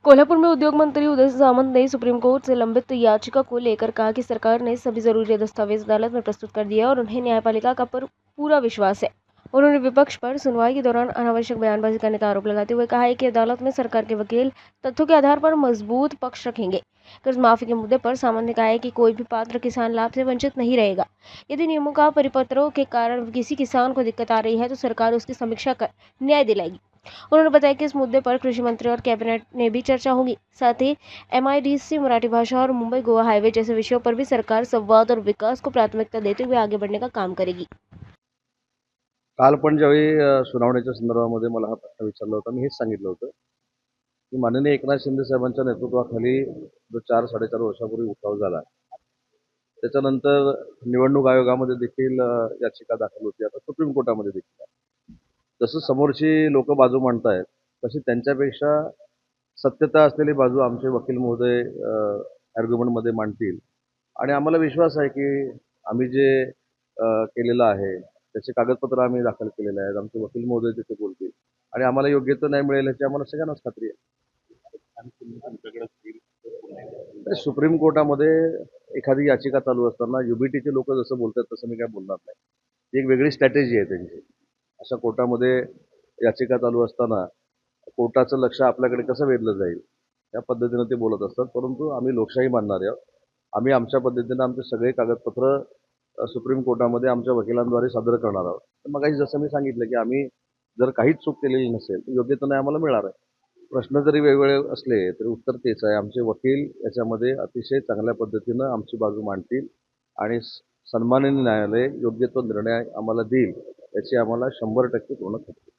कोल्हापुर में उद्योग मंत्री उदय सामंत ने सुप्रीम कोर्ट से लंबित याचिका को लेकर कहा कि सरकार ने सभी जरूरी दस्तावेज अदालत में प्रस्तुत कर दिए और उन्हें न्यायपालिका का पर पूरा विश्वास है। उन्होंने विपक्ष पर सुनवाई के दौरान अनावश्यक बयानबाजी करने का आरोप लगाते हुए कहा है कि अदालत में सरकार के वकील तथ्यों के आधार पर मजबूत पक्ष रखेंगे। कर्ज माफी के मुद्दे पर सामंत ने कहा है कि कोई भी पात्र किसान लाभ से वंचित नहीं रहेगा। यदि नियमों का परिपत्रों के कारण किसी किसान को दिक्कत आ रही है तो सरकार उसकी समीक्षा कर न्याय दिलाएगी। उन्होंने बताया कि इस मुद्दे पर कृषि मंत्री और कैबिनेट में भी चर्चा होगी। साथ ही MIDC, मराठी भाषा और मुंबई गोवा हाईवे जैसे विषयों पर भी सरकार संवाद और विकास को प्राथमिकता देते हुए आगे बढ़ने का काम करेगी। काल पण ज्यावेळी सुनावणीच्या संदर्भामध्ये मला हा प्रश्न विचारला होता, मी हेच सांगितलं होतं की माननीय एकनाथ शिंदे साहेबांच्या नेतृत्वाखाली जो 4-4.5 वर्षापूर्वी उठाव झाला, त्याच्यानंतर निवडणूक आयोगामध्ये देखील याचिका दाखल होती. आता सुप्रीम कोर्टामध्ये देखील आहे. जसं समोरची लोक बाजू मांडतायत, तशी त्यांच्यापेक्षा सत्यता असलेली बाजू आमचे वकील महोदय आर्ग्युमेंटमध्ये मांडतील आणि आम्हाला विश्वास आहे की आम्ही जे केलेलं आहे त्याचे कागदपत्र आम्ही दाखल केलेले आहेत. आमचे वकील महोदय तिथे बोलतील आणि आम्हाला योग्य तो न्याय मिळेल याची आम्हाला सगळ्यांनाच खात्री आहे. सुप्रीम कोर्टामध्ये एखादी याचिका चालू असताना UBTचे लोक जसं बोलतात तसं मी काय बोलणार नाही. ही एक वेगळी स्ट्रॅटेजी आहे त्यांची. अशा कोर्टामध्ये याचिका चालू असताना कोर्टाचं लक्ष आपल्याकडे कसं वेधलं जाईल या पद्धतीनं ते बोलत असतात. परंतु आम्ही लोकशाही मानणारे आहोत. आम्ही आमच्या पद्धतीनं आमचे सगळे कागदपत्र सुप्रीम कोर्टामध्ये आमच्या वकिलांद्वारे सादर करणार आहोत. तर मगाशी जसं मी सांगितलं की आम्ही जर काहीच चूक केलेली नसेल तर योग्य तो न्याय आम्हाला मिळणार आहे. प्रश्न जरी वेगवेगळे असले तरी उत्तर तेच आहे. आमचे वकील याच्यामध्ये अतिशय चांगल्या पद्धतीनं आमची बाजू मांडतील आणि सन्माननीय न्यायालय योग्य तो निर्णय आम्हाला देईल याची आम्हाला 100% पूर्ण खात्री.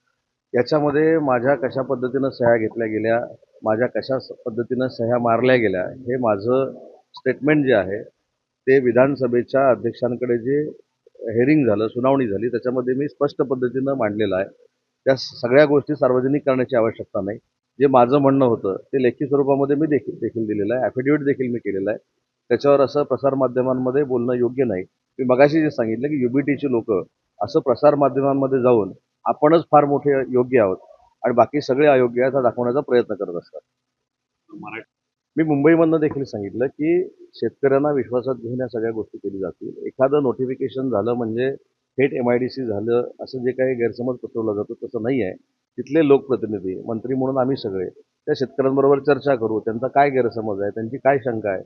याच्यामध्ये माझ्या कशा पद्धतीनं सह्या घेतल्या गेल्या, माझ्या कशा पद्धतीनं सह्या मारल्या गेल्या, हे माझं स्टेटमेंट जे आहे ते विधानसभेच्या अध्यक्षांकडे जे हेअरिंग झालं, सुनावणी झाली, त्याच्यामध्ये मी स्पष्ट पद्धतीनं मांडलेलं आहे. त्या सगळ्या गोष्टी सार्वजनिक करण्याची आवश्यकता नाही. जे माझं म्हणणं होतं ते लेखी स्वरूपामध्ये मी देखील दिलेलं आहे. ॲफिडेव्हिट देखील मी केलेलं आहे. त्याच्यावर असं प्रसारमाध्यमांमध्ये बोलणं योग्य नाही. मी मगाशी जे सांगितलं की UBTची लोक असं प्रसारमाध्यमांमध्ये जाऊन आपणच फार मोठे योग्य आहोत आणि बाकी सगळे अयोग्य आहेत हा दाखवण्याचा प्रयत्न करत असतात. मी मुंबईमधनं देखील सांगितलं की शेतकऱ्यांना विश्वासात घेऊन या सगळ्या गोष्टी केली जातील. एखादं नोटिफिकेशन झालं म्हणजे थेट MIDC झालं असं जे काही गैरसमज पसरवला जातो तसं नाही आहे. तिथले लोकप्रतिनिधी, मंत्री म्हणून आम्ही सगळे त्या शेतकऱ्यांबरोबर चर्चा करू. त्यांचा काय गैरसमज आहे, त्यांची काय शंका आहे,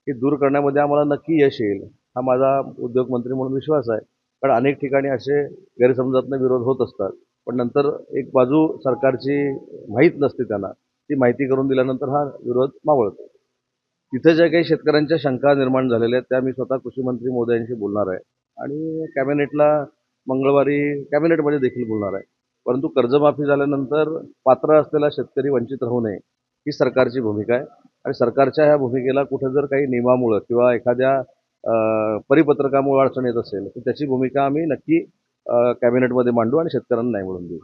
हे दूर करण्यामध्ये आम्हाला नक्की यश येईल हा माझा उद्योगमंत्री म्हणून विश्वास आहे. कारण अनेक ठिकाणी असे गैरसमजातनं विरोध होत असतात. पण नंतर एक बाजू सरकारची माहीत नसते त्यांना, ती माहिती करून दिल्यानंतर हा विरोध मावळतो. तिथे ज्या काही शेतकऱ्यांच्या शंका निर्माण झालेल्या आहेत त्या मी स्वतः कृषी मंत्री महोदयांशी बोलणार आहे आणि कॅबिनेटला मंगळवारी कॅबिनेटमध्ये देखील बोलणार आहे. परंतु कर्जमाफी झाल्यानंतर पात्र असलेला शेतकरी वंचित राहू नये ही सरकारची भूमिका आहे आणि सरकारच्या ह्या भूमिकेला कुठं जर काही नियमामुळं किंवा एखाद्या परिपत्रकामुळे अडचण येत असेल तर त्याची भूमिका आम्ही नक्की कॅबिनेटमध्ये मांडू आणि शेतकऱ्यांना न्याय मिळवून देऊ.